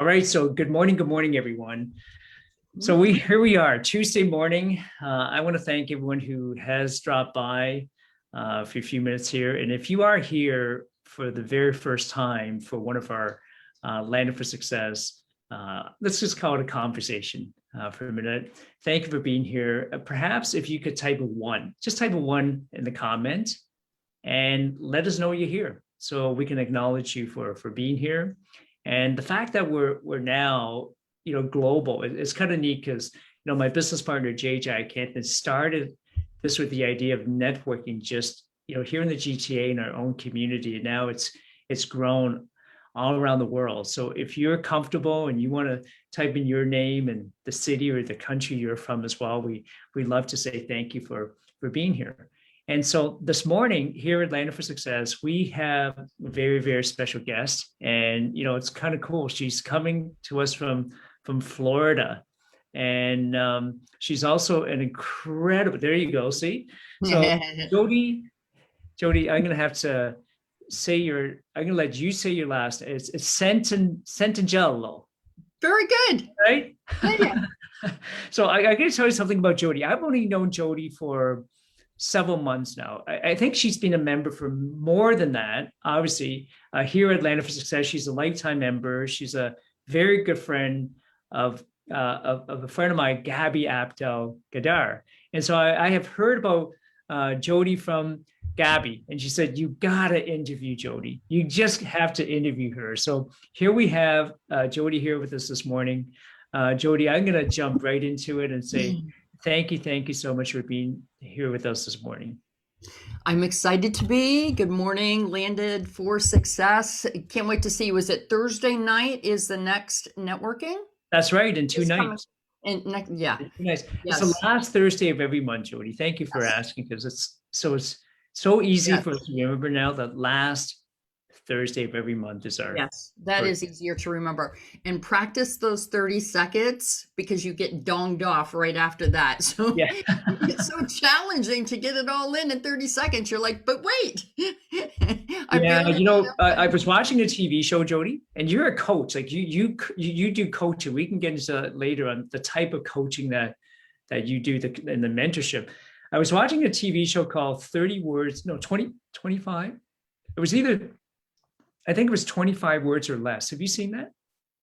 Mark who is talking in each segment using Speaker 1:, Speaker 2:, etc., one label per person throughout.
Speaker 1: All right, so good morning, everyone. So
Speaker 2: Mm.
Speaker 1: here we are, Tuesday morning. I want to thank everyone who has dropped by for a few minutes here. And if you are here for the very first time for one of our Landing for Success, let's just call it a conversation for a minute. Thank you for being here. Perhaps if you could type a one, just type a one in the comment and let us know you're here so we can acknowledge you for being here. And the fact that we're now global, it's kind of neat because my business partner JJ Canton started this with the idea of networking just here in the GTA in our own community, and now it's grown all around the world. So if you're comfortable and you want to type in your name and the city or the country you're from as well, we'd love to say thank you for being here. And so this morning here at Landing for Success, we have a very, very special guest. And, it's kind of cool. She's coming to us from Florida. And she's also an incredible, there you go, see? So Jodi, I'm going to have to I'm going to let you say your last. It's Santangelo,
Speaker 2: Very good.
Speaker 1: right?
Speaker 2: Yeah.
Speaker 1: So I got to tell you something about Jodi. I've only known Jodi for several months now. I think she's been a member for more than that. Obviously, here at Landing for Success, she's a lifetime member. She's a very good friend of a friend of mine, Gabby Abdel Gadar. And so I have heard about Jodi from Gabby, and she said, you gotta interview Jodi. You just have to interview her. So here we have Jodi here with us this morning. Jodi, I'm gonna jump right into it and say, thank you so much for being here with us this morning.
Speaker 2: I'm excited to be. Good morning, Landed for Success. Can't wait to see. Was it Thursday night is the next networking?
Speaker 1: That's right, in two nights.
Speaker 2: Yeah.
Speaker 1: Nice.
Speaker 2: Yes.
Speaker 1: It's the last Thursday of every month, Jodi. Thank you for asking, because it's so easy for us to remember now that last Thursday of every month is our.
Speaker 2: Yes, that is easier to remember. And practice those 30 seconds because you get donged off right after that. So
Speaker 1: Yeah.
Speaker 2: it's so challenging to get it all in 30 seconds. You're like, but wait.
Speaker 1: I was watching a TV show, Jodi, and you're a coach. Like you do coaching. We can get into that later on the type of coaching that you do in the mentorship. I was watching a TV show called 30 Words, no, 25. It was either, I think it was 25 words or less. Have you seen that?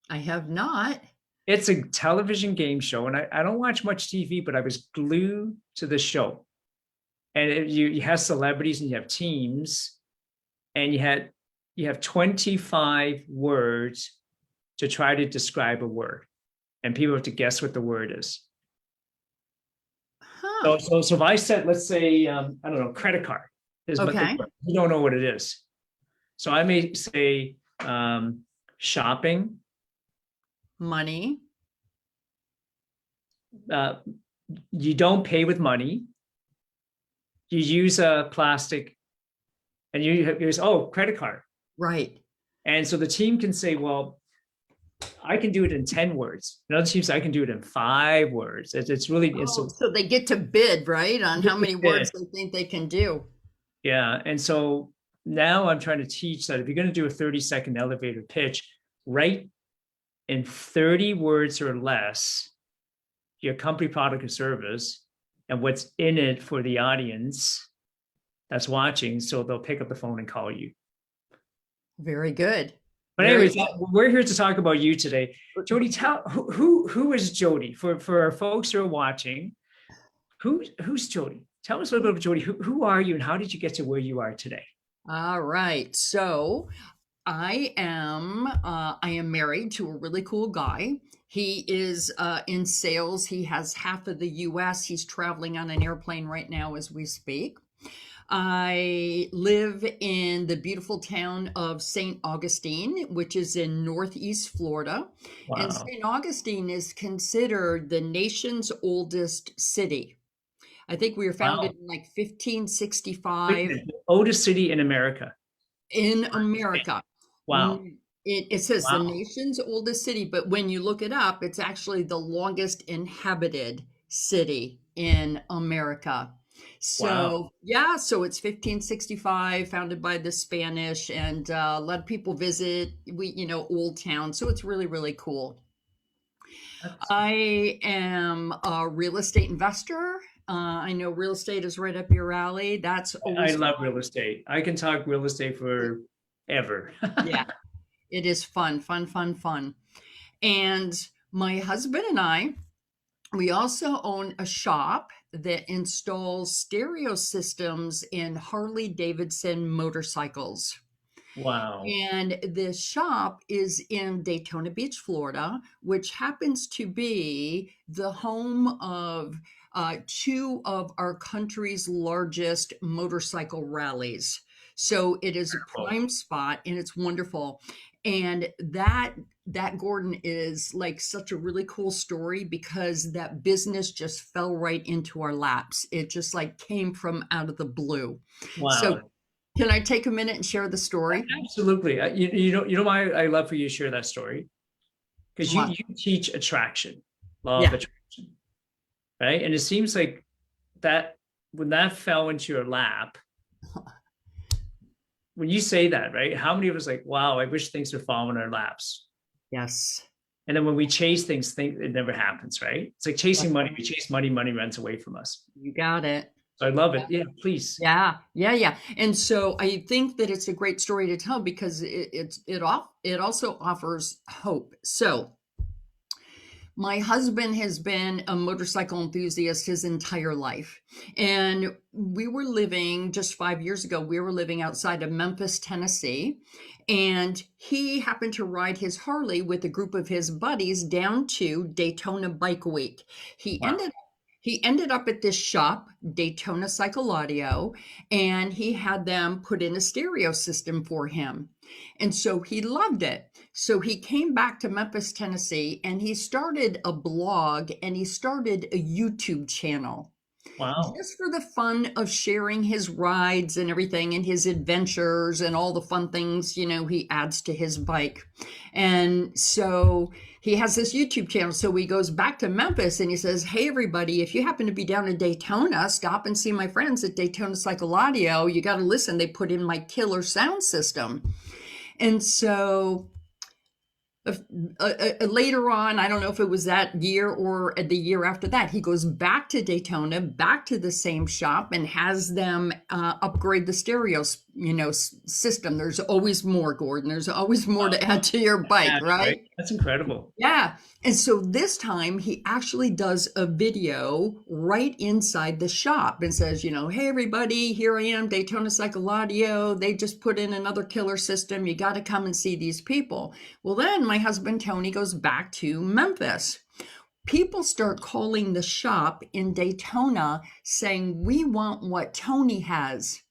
Speaker 2: I have not.
Speaker 1: It's a television game show, and I don't watch much TV, but I was glued to the show. And you have celebrities and you have teams, and you have 25 words to try to describe a word, and people have to guess what the word is.
Speaker 2: Huh.
Speaker 1: So if I said, let's say, I don't know, credit card is
Speaker 2: Okay.
Speaker 1: you don't know what it is. So I may say shopping,
Speaker 2: Money.
Speaker 1: You don't pay with money. You use a plastic, and you use credit card.
Speaker 2: Right.
Speaker 1: And so the team can say, well, I can do it in 10 words. And other teams, I can do it in 5 words. It's really
Speaker 2: so they get to bid, right, on how many words they think they can do.
Speaker 1: Yeah. And so now I'm trying to teach that if you're going to do a 30-second elevator pitch, write in 30 words or less your company, product, or service and what's in it for the audience that's watching, so they'll pick up the phone and call you.
Speaker 2: Very good.
Speaker 1: But anyways, we're here to talk about you today. Jodi, tell who is Jodi for our folks who are watching. Who's Jodi? Tell us a little bit about Jodi. Who are you, and how did you get to where you are today?
Speaker 2: All right. So I am married to a really cool guy. He is in sales. He has half of the US. He's traveling on an airplane right now as we speak. I live in the beautiful town of St. Augustine, which is in Northeast Florida.
Speaker 1: Wow.
Speaker 2: And St. Augustine is considered the nation's oldest city. I think we were founded in like 1565.
Speaker 1: The oldest city in America.
Speaker 2: In America.
Speaker 1: Wow.
Speaker 2: It says the nation's oldest city, but when you look it up, it's actually the longest inhabited city in America.
Speaker 1: Wow.
Speaker 2: So yeah, so it's 1565, founded by the Spanish, and a lot of people visit. Old town, so it's really really cool.
Speaker 1: That's,
Speaker 2: I am a real estate investor. I know real estate is right up your alley. That's
Speaker 1: I
Speaker 2: always
Speaker 1: love
Speaker 2: fun.
Speaker 1: real estate. I can talk real estate for ever.
Speaker 2: Yeah, it is fun, fun, fun, fun. And my husband and I, we also own a shop that installs stereo systems in Harley Davidson motorcycles.
Speaker 1: Wow.
Speaker 2: And this shop is in Daytona Beach, Florida, which happens to be the home of two of our country's largest motorcycle rallies. So it is a
Speaker 1: Cool.
Speaker 2: prime spot and it's wonderful. And that Gordon is like such a really cool story because that business just fell right into our laps. It just like came from out of the blue. So
Speaker 1: Wow.
Speaker 2: can I take a minute and share the story?
Speaker 1: Absolutely. You know why I love for you to share that story? Because you
Speaker 2: What?
Speaker 1: you teach attraction, law of
Speaker 2: Yeah.
Speaker 1: attraction, right? And it seems like that when that fell into your lap, when you say that, right? How many of us like, wow, I wish things would fall in our laps.
Speaker 2: Yes.
Speaker 1: And then when we chase things, think it never happens, right? It's like chasing
Speaker 2: That's
Speaker 1: money.
Speaker 2: right.
Speaker 1: We chase money, money runs away from us.
Speaker 2: You got it.
Speaker 1: So I love it. Yeah, please.
Speaker 2: Yeah, yeah, yeah. And so I think that it's a great story to tell because it also offers hope. So my husband has been a motorcycle enthusiast his entire life. And we were living just 5 years ago, we were living outside of Memphis, Tennessee. And he happened to ride his Harley with a group of his buddies down to Daytona Bike Week. He
Speaker 1: Wow.
Speaker 2: ended he ended up at this shop, Daytona Cycle Audio, and he had them put in a stereo system for him. And so he loved it. So he came back to Memphis, Tennessee, and he started a blog and he started a YouTube channel
Speaker 1: Wow.
Speaker 2: just for the fun of sharing his rides and everything and his adventures and all the fun things, he adds to his bike. And so he has this YouTube channel. So he goes back to Memphis and he says, "Hey, everybody, if you happen to be down in Daytona, stop and see my friends at Daytona Cycle Audio. You got to listen. They put in my killer sound system." And so later on, I don't know if it was that year or the year after that, he goes back to Daytona, back to the same shop, and has them upgrade the stereo, system. There's always more, Gordon. There's always more to add to your bike,
Speaker 1: Yeah, right.
Speaker 2: right?
Speaker 1: That's incredible.
Speaker 2: Yeah. And so this time he actually does a video right inside the shop and says, "Hey, everybody, here I am, Daytona Cycle Audio. They just put in another killer system. You got to come and see these people." Well, then my husband Tony goes back to Memphis. People start calling the shop in Daytona saying, "We want what Tony has."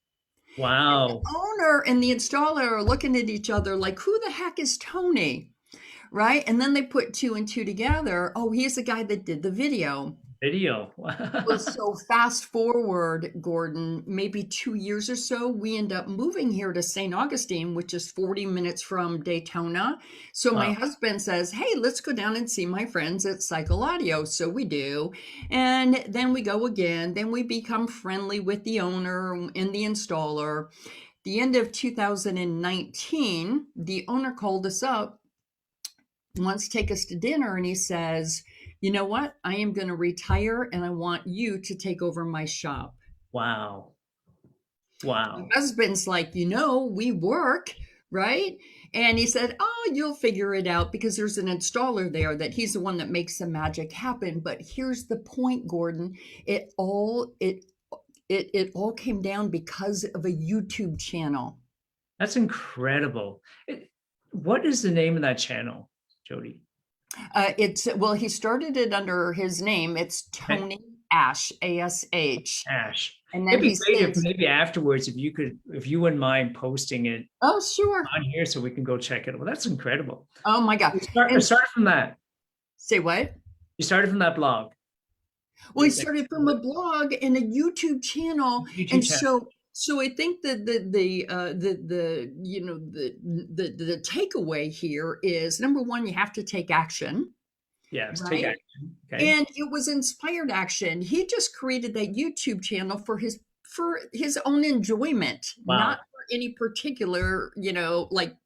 Speaker 2: The
Speaker 1: Wow.
Speaker 2: owner and the installer are looking at each other like, "Who the heck is Tony?" Right? And then they put two and two together. Oh, he's the guy that did the video.
Speaker 1: Video.
Speaker 2: Well, so fast forward, Gordon, maybe 2 years or so, we end up moving here to St. Augustine, which is 40 minutes from Daytona. So my
Speaker 1: Wow.
Speaker 2: husband says, "Hey, let's go down and see my friends at Cycle Audio." So we do. And then we go again. Then we become friendly with the owner and the installer. The end of 2019, the owner called us up, wants to take us to dinner, and he says, "You know what? I am going to retire and I want you to take over my shop."
Speaker 1: Wow.
Speaker 2: My
Speaker 1: Wow.
Speaker 2: husband's like, "We work, right?" And he said, "Oh, you'll figure it out because there's an installer there that he's the one that makes the magic happen." But here's the point, Gordon. It all came down because of a YouTube channel.
Speaker 1: That's incredible. What is the name of that channel, Jodi?
Speaker 2: It's well, he started it under his name. It's
Speaker 1: Okay.
Speaker 2: Tony Ash, Ash.
Speaker 1: Ash.
Speaker 2: And then
Speaker 1: It'd be
Speaker 2: he
Speaker 1: great if
Speaker 2: says,
Speaker 1: maybe afterwards, if you wouldn't mind posting it
Speaker 2: "Oh, sure.
Speaker 1: on here so we can go check it out. Well, that's incredible.
Speaker 2: Oh my God."
Speaker 1: It
Speaker 2: And
Speaker 1: started from that.
Speaker 2: say what?
Speaker 1: You started from that blog.
Speaker 2: Well, he started from a blog and a YouTube channel.
Speaker 1: YouTube
Speaker 2: And
Speaker 1: channel.
Speaker 2: so I think that the takeaway here is, number one, you have to take action.
Speaker 1: Yes. Take
Speaker 2: right?
Speaker 1: action. Okay.
Speaker 2: And it was inspired action. He just created that YouTube channel for his own enjoyment, not
Speaker 1: Wow.
Speaker 2: for any particular, like,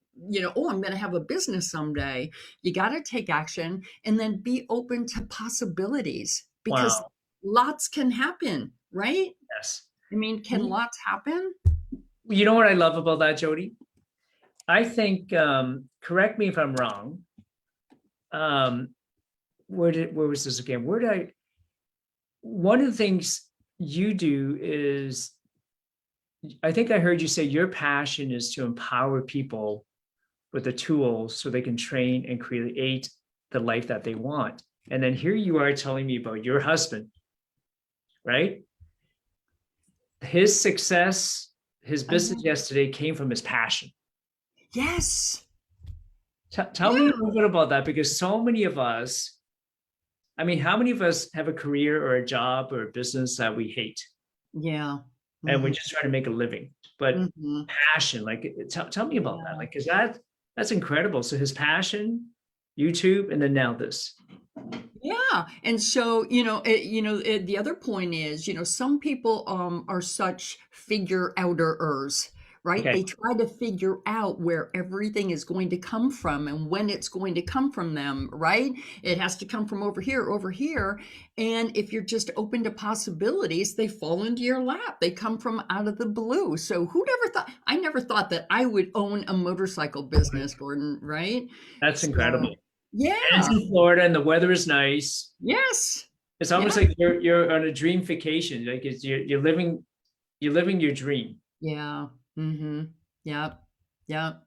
Speaker 2: oh, I'm going to have a business someday. You got to take action and then be open to possibilities because
Speaker 1: Wow.
Speaker 2: lots can happen, right?
Speaker 1: Yes.
Speaker 2: I mean, can
Speaker 1: You
Speaker 2: lots happen?
Speaker 1: you know what I love about that, Jody? I think, correct me if I'm wrong. Um, where was this again? Where did I, one of the things you do is, I think I heard you say your passion is to empower people with the tools so they can train and create the life that they want. And then here you are telling me about your husband, right? His success, his
Speaker 2: I
Speaker 1: business
Speaker 2: know.
Speaker 1: yesterday came from his passion.
Speaker 2: Yes.
Speaker 1: Tell me a
Speaker 2: Yeah.
Speaker 1: little bit about that, because so many of us, I mean, how many of us have a career or a job or a business that we hate
Speaker 2: Yeah.
Speaker 1: and we're
Speaker 2: Hmm.
Speaker 1: just trying to make a living? But
Speaker 2: Hmm.
Speaker 1: passion, like, tell me about that,
Speaker 2: Yeah.
Speaker 1: like, because that's incredible. So his passion, YouTube, and then now this.
Speaker 2: Yeah, and so the other point is, some people are such figure outerers, right?
Speaker 1: Okay.
Speaker 2: They try to figure out where everything is going to come from and when it's going to come from them, right? It has to come from over here, and if you're just open to possibilities, they fall into your lap. They come from out of the blue. So who never thought? I never thought that I would own a motorcycle business, Gordon, right?
Speaker 1: That's
Speaker 2: So
Speaker 1: incredible. And it's
Speaker 2: yeah.
Speaker 1: in Florida and the weather is nice.
Speaker 2: Yes.
Speaker 1: It's
Speaker 2: Yeah.
Speaker 1: almost like you're on a dream vacation. Like, it's you're living your dream.
Speaker 2: Yeah. Mhm. Yep. Yep.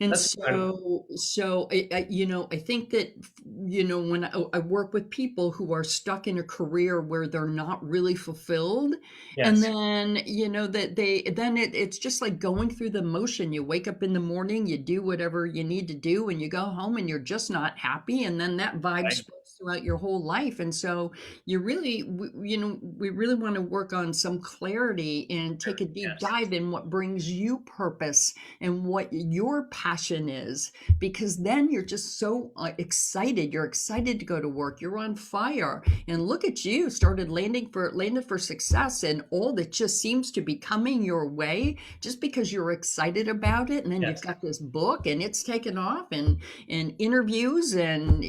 Speaker 2: And
Speaker 1: That's incredible.
Speaker 2: I think that, when I work with people who are stuck in a career where they're not really fulfilled, and
Speaker 1: Yes.
Speaker 2: then, that it's just like going through the motion. You wake up in the morning, you do whatever you need to do, and you go home and you're just not happy. And then that vibe
Speaker 1: Right.
Speaker 2: spreads throughout your whole life. And so we really want to work on some clarity and take a deep
Speaker 1: Yes.
Speaker 2: dive in what brings you purpose and what your passion is, because then you're just so excited. You're excited to go to work. You're on fire, and look at you, started landed for success, and all that just seems to be coming your way just because you're excited about it. And then you've
Speaker 1: Yes.
Speaker 2: got this book, and it's taken off, and interviews, and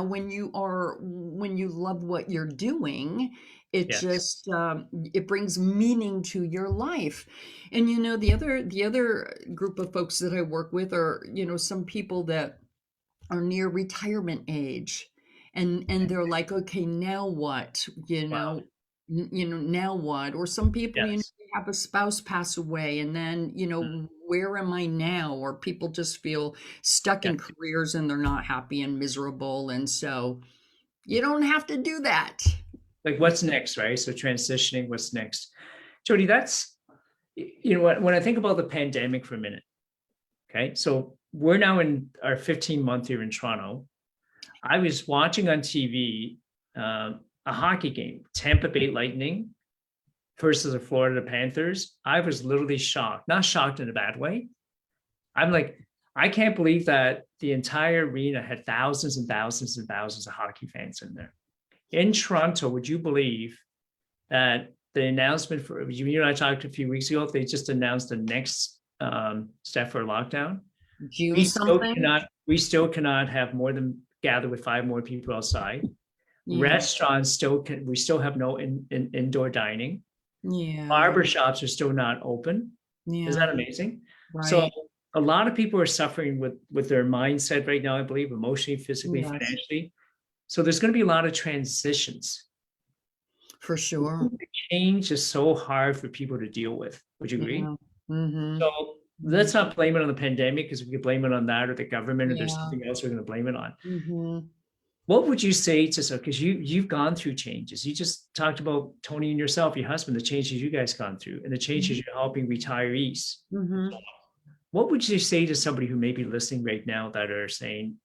Speaker 2: when you love what you're doing, it
Speaker 1: Yes.
Speaker 2: just it brings meaning to your life. And the other group of folks that I work with are, some people that are near retirement age, and they're like, okay, now what?
Speaker 1: Wow.
Speaker 2: Now what? Or some people,
Speaker 1: Yes.
Speaker 2: they have a spouse pass away, and then, where am I now? Or people just feel stuck
Speaker 1: Yeah.
Speaker 2: in careers and they're not happy and miserable. And so you don't have to do that.
Speaker 1: Like, what's next, right? So transitioning, what's next? Jody, that's, when I think about the pandemic for a minute, okay? So we're now in our 15th month here in Toronto. I was watching on TV, a hockey game, Tampa Bay Lightning versus the Florida Panthers. I was literally shocked, not shocked in a bad way. I'm like, I can't believe that the entire arena had thousands and thousands and thousands of hockey fans in there. In Toronto, would you believe that the announcement for you and I talked a few weeks ago, they just announced the next step for lockdown?
Speaker 2: June something.
Speaker 1: We still cannot have more than gather with five more people outside.
Speaker 2: Yeah.
Speaker 1: Restaurants we still have no indoor dining.
Speaker 2: Yeah.
Speaker 1: Barbershops are still not open. Is
Speaker 2: Yeah.
Speaker 1: that amazing? So
Speaker 2: Right.
Speaker 1: a lot of people are suffering with their mindset right now, I believe, emotionally, physically,
Speaker 2: Yes.
Speaker 1: financially. So there's going to be a lot of transitions.
Speaker 2: For sure.
Speaker 1: Change is so hard for people to deal with. Would you agree?
Speaker 2: Yeah. Mhm.
Speaker 1: So
Speaker 2: Mhm.
Speaker 1: let's not blame it on the pandemic, because we could blame it on that or the government, or there's
Speaker 2: Yeah.
Speaker 1: something else we're going to blame it on.
Speaker 2: Mhm.
Speaker 1: What would you say to, so because you've gone through changes. You just talked about Tony and yourself, your husband, the changes you guys gone through and the changes
Speaker 2: Mhm.
Speaker 1: you're helping retirees.
Speaker 2: Mhm.
Speaker 1: What would you say to somebody who may be listening right now that are saying,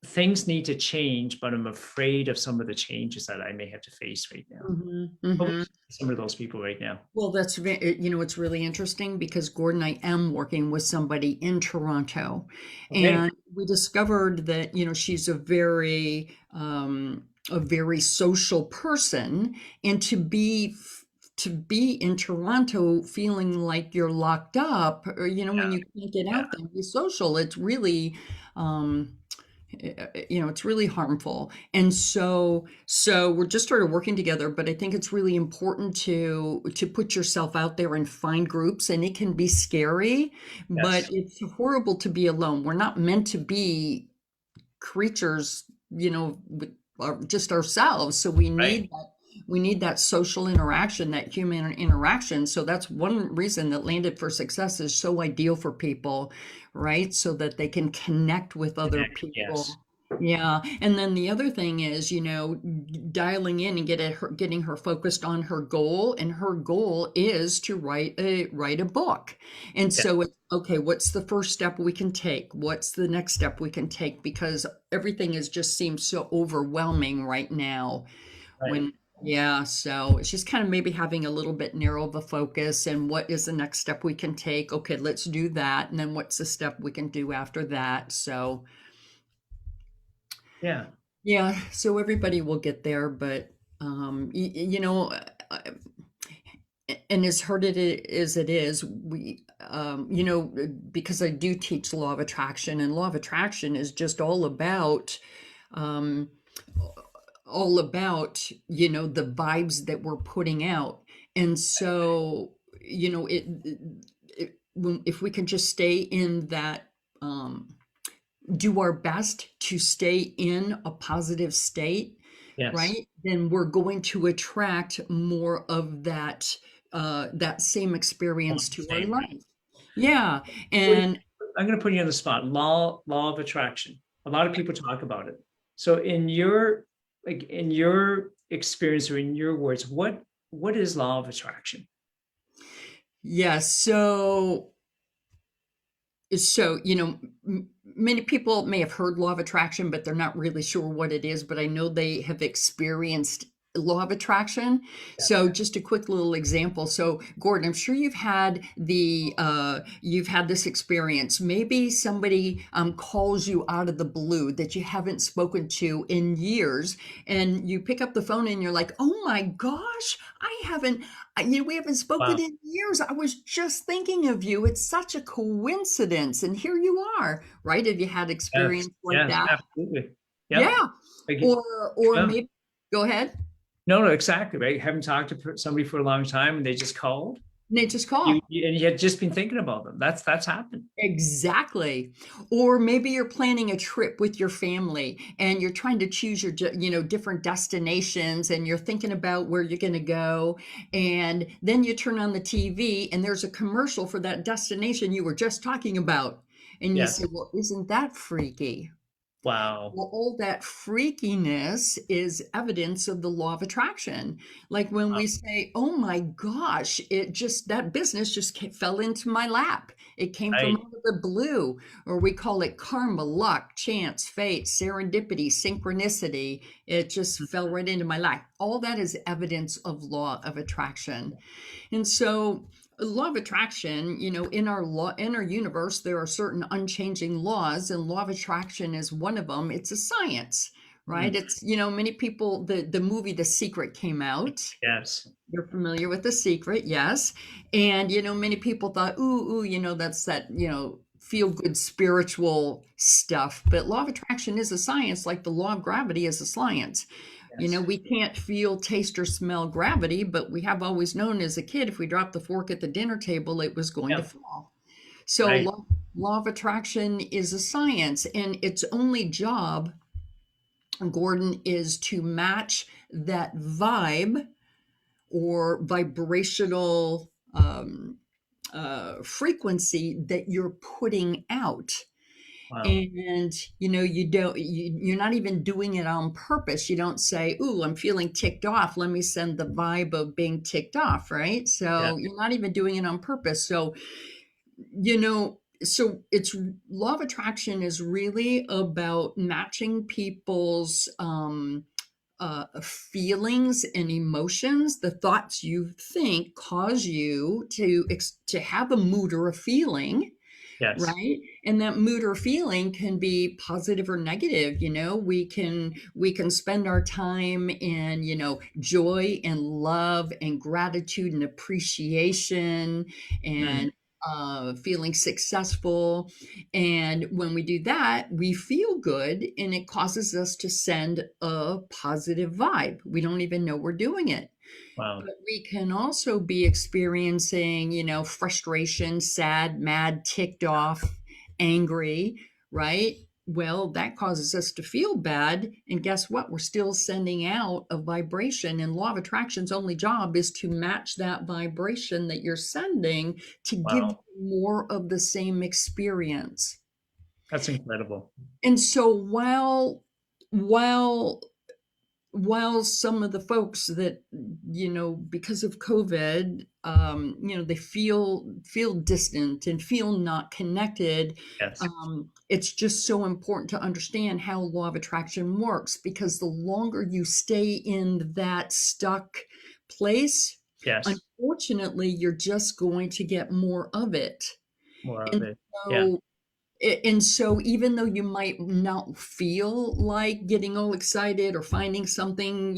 Speaker 1: things need to change, but I'm afraid of some of the changes that I may have to face right now.
Speaker 2: Mhm,
Speaker 1: What would
Speaker 2: mhm.
Speaker 1: you say to some of those people right now?
Speaker 2: Well, it's really interesting because Gordon, I am working with somebody in Toronto,
Speaker 1: Okay.
Speaker 2: and we discovered that, she's a very social person, and to be in Toronto feeling like you're locked up, or, when you can't get
Speaker 1: Yeah.
Speaker 2: out there and be social, it's really, um, it's really harmful. And so we're just started working together, but I think it's really important to put yourself out there and find groups, and it can be scary, but
Speaker 1: Yes.
Speaker 2: it's horrible to be alone. We're not meant to be creatures, with just ourselves. So
Speaker 1: Right.
Speaker 2: we need that social interaction, that human interaction. So that's one reason that Landed for Success is so ideal for people, right? So that they can connect with other
Speaker 1: Connect. Yes.
Speaker 2: people. Yeah. And then the other thing is, dialing in and getting her focused on her goal. And her goal is to write a book. And
Speaker 1: Yeah.
Speaker 2: so it's okay, what's the first step we can take? What's the next step we can take? Because everything is just seems so overwhelming right now.
Speaker 1: Right.
Speaker 2: When Yeah, so it's just kind of maybe having a little bit narrow of a focus, and what is the next step we can take? Okay, let's do that. And then what's the step we can do after that? So
Speaker 1: Yeah.
Speaker 2: yeah, so everybody will get there, but uh, and as hard as it is, because I do teach law of attraction, and law of attraction is just um, all about, the vibes that we're putting out. And so, if we can just stay in that, do our best to stay in a positive state,
Speaker 1: Yes.
Speaker 2: right? Then we're going to attract more of that same
Speaker 1: All
Speaker 2: experience
Speaker 1: the
Speaker 2: to our
Speaker 1: same. Right.
Speaker 2: life. Yeah.
Speaker 1: Wait,
Speaker 2: And
Speaker 1: I'm going to put you on the spot. Law of attraction. A lot of people talk about it. So in your experience or in your words, what is law of attraction?
Speaker 2: yeah, so many people may have heard law of attraction, but they're not really sure what it is. But I know they have experienced law of attraction. So
Speaker 1: Yes.
Speaker 2: just a quick little example. So Gordon, I'm sure you've had this experience. Maybe somebody calls you out of the blue that you haven't spoken to in years, and you pick up the phone and you're like, oh my gosh, we haven't spoken
Speaker 1: Wow.
Speaker 2: in years. I was just thinking of you. It's such a coincidence. And here you are, right? Have you had
Speaker 1: Yes.
Speaker 2: experience like
Speaker 1: Yes.
Speaker 2: that?
Speaker 1: Absolutely. Yep.
Speaker 2: Yeah.
Speaker 1: Like,
Speaker 2: Or
Speaker 1: yeah.
Speaker 2: maybe, go ahead.
Speaker 1: No, no, exactly. Right. Haven't talked to somebody for a long time, and they just called.
Speaker 2: Nature's
Speaker 1: You,
Speaker 2: call.
Speaker 1: and you had just been thinking about them. That's happened.
Speaker 2: Exactly. Or maybe you're planning a trip with your family and you're trying to choose different destinations, and you're thinking about where you're going to go. And then you turn on the TV and there's a commercial for that destination you were just talking about. And you say,
Speaker 1: Yes.
Speaker 2: well, isn't that freaky?
Speaker 1: Wow.
Speaker 2: Well, all that freakiness is evidence of the law of attraction. Like when
Speaker 1: Wow.
Speaker 2: we say, oh my gosh, that business just fell into my lap. It came from
Speaker 1: Right.
Speaker 2: out of the blue. Or we call it karma, luck, chance, fate, serendipity, synchronicity. It just fell right into my lap. All that is evidence of law of attraction. And so, law of attraction, in our universe, there are certain unchanging laws, and law of attraction is one of them. It's a science, right?
Speaker 1: Mm.
Speaker 2: It's, many people, the movie The Secret came out.
Speaker 1: Yes.
Speaker 2: You're familiar with The Secret, yes. And, many people thought, ooh, that's that, feel good spiritual stuff. But law of attraction is a science, like the law of gravity is a science.
Speaker 1: Yes.
Speaker 2: We can't feel, taste, or smell gravity, but we have always known as a kid, if we dropped the fork at the dinner table, it was going to
Speaker 1: Yeah.
Speaker 2: fall. So,
Speaker 1: Right.
Speaker 2: law of attraction is a science, and its only job, Gordon, is to match that vibe or vibrational frequency that you're putting out.
Speaker 1: Wow.
Speaker 2: And you're not even doing it on purpose. You don't say, ooh, I'm feeling ticked off, let me send the vibe of being ticked off, right?
Speaker 1: Yeah.
Speaker 2: So you're not even doing it on purpose. So, you know so it's law of attraction is really about matching people's feelings and emotions. The thoughts you think cause you to have a mood or a feeling,
Speaker 1: Yes.
Speaker 2: right? And that mood or feeling can be positive or negative. We can spend our time in, joy and love and gratitude and appreciation
Speaker 1: Mm,
Speaker 2: and feeling successful. And when we do that, we feel good, and it causes us to send a positive vibe. We don't even know we're doing it.
Speaker 1: wow.
Speaker 2: But we can also be experiencing, frustration, sad, mad, ticked off, angry, right? Well, that causes us to feel bad. And guess what? We're still sending out a vibration. And law of attraction's only job is to match that vibration that you're sending to give you
Speaker 1: Wow.
Speaker 2: more of the same experience.
Speaker 1: That's incredible.
Speaker 2: And so while while some of the folks that, because of COVID, they feel distant and feel not connected.
Speaker 1: Yes.
Speaker 2: It's just so important to understand how law of attraction works, because the longer you stay in that stuck place,
Speaker 1: Yes.
Speaker 2: unfortunately you're just going to get more of it.
Speaker 1: More of
Speaker 2: And
Speaker 1: it. Yeah.
Speaker 2: so and so even though you might not feel like getting all excited or finding something,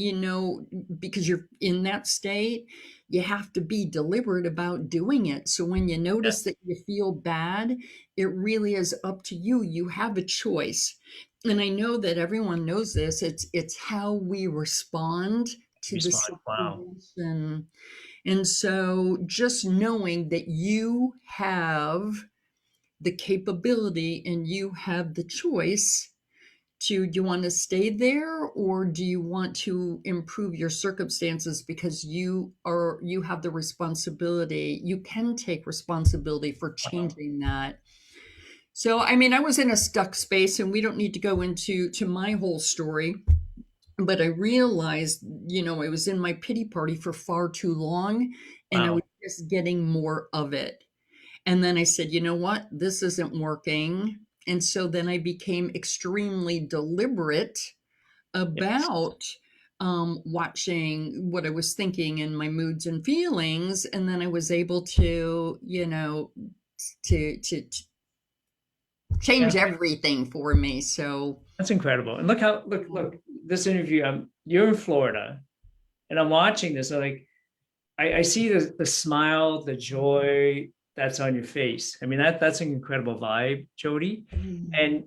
Speaker 2: because you're in that state, you have to be deliberate about doing it. So when you notice
Speaker 1: Yes.
Speaker 2: that you feel bad, it really is up to you. You have a choice. And I know that everyone knows this. It's how we respond to the
Speaker 1: Respond. Wow.
Speaker 2: situation. And so just knowing that you have the capability and you have the choice to, do you want to stay there, or do you want to improve your circumstances, because you have the responsibility, you can take responsibility for
Speaker 1: Wow.
Speaker 2: changing that. So I mean, I was in a stuck space, and we don't need to go into my whole story, but I realized, I was in my pity party for far too long, and I was
Speaker 1: Wow.
Speaker 2: just getting more of it. And then I said, you know what? This isn't working. And so then I became extremely deliberate
Speaker 1: Yes.
Speaker 2: about watching what I was thinking and my moods and feelings. And then I was able to, to
Speaker 1: Yeah.
Speaker 2: change everything for me. So,
Speaker 1: That's incredible. And look, this interview, you're in Florida and I'm watching this. I'm like, I see the smile, the joy that's on your face. I mean, that's an incredible vibe, Jodi. And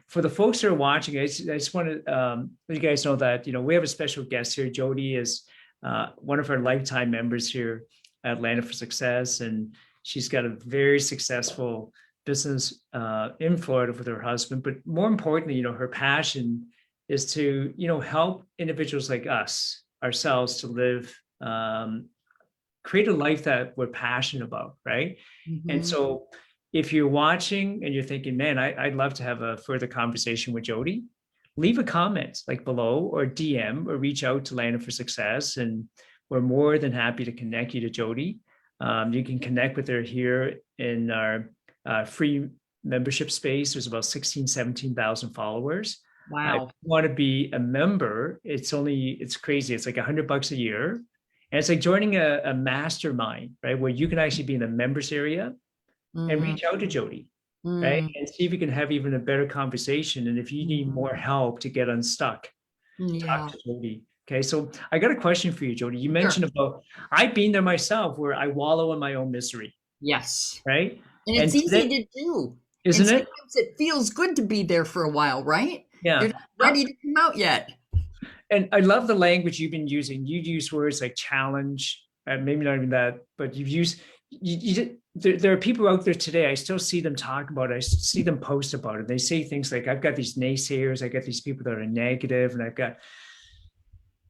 Speaker 1: for the folks that are watching, I just want to let you guys know that, we have a special guest here. Jodi is one of our lifetime members here at Atlanta for Success. And she's got a very successful business in Florida with her husband. But more importantly, her passion is to, help individuals like us, ourselves, to live create a life that we're passionate about, right? And
Speaker 2: mhm.
Speaker 1: so if you're watching and you're thinking, man, I'd love to have a further conversation with Jodi, leave a comment like below, or DM, or reach out to Lana for Success. And we're more than happy to connect you to Jodi. You can connect with her here in our free membership space. There's about 16, 17,000 followers. If
Speaker 2: Wow.
Speaker 1: you want to be a member, it's crazy. It's like $100 a year. And it's like joining a mastermind, right? Where you can actually be in the members area and
Speaker 2: Hmm.
Speaker 1: reach out to Jodi, right?
Speaker 2: Mm,
Speaker 1: And see if you can have even a better conversation. And if you need
Speaker 2: mhm.
Speaker 1: more help to get unstuck, talk
Speaker 2: Yeah.
Speaker 1: to Jodi. Okay. So I got a question for you, Jodi. You
Speaker 2: Sure.
Speaker 1: mentioned about I've been there myself where I wallow in my own misery,
Speaker 2: Yes.
Speaker 1: right?
Speaker 2: And it's
Speaker 1: And
Speaker 2: easy
Speaker 1: today,
Speaker 2: to do. And
Speaker 1: isn't it?
Speaker 2: sometimes it feels good to be there for a while, right? You're
Speaker 1: Yeah.
Speaker 2: not
Speaker 1: How,
Speaker 2: ready to come out yet.
Speaker 1: and I love the language you've been using. You use words like challenge, and maybe not even that, but you've used there are people out there today. I still see them talk about it. I see them post about it. They say things like, "I've got these naysayers. I got these people that are negative, and I've got."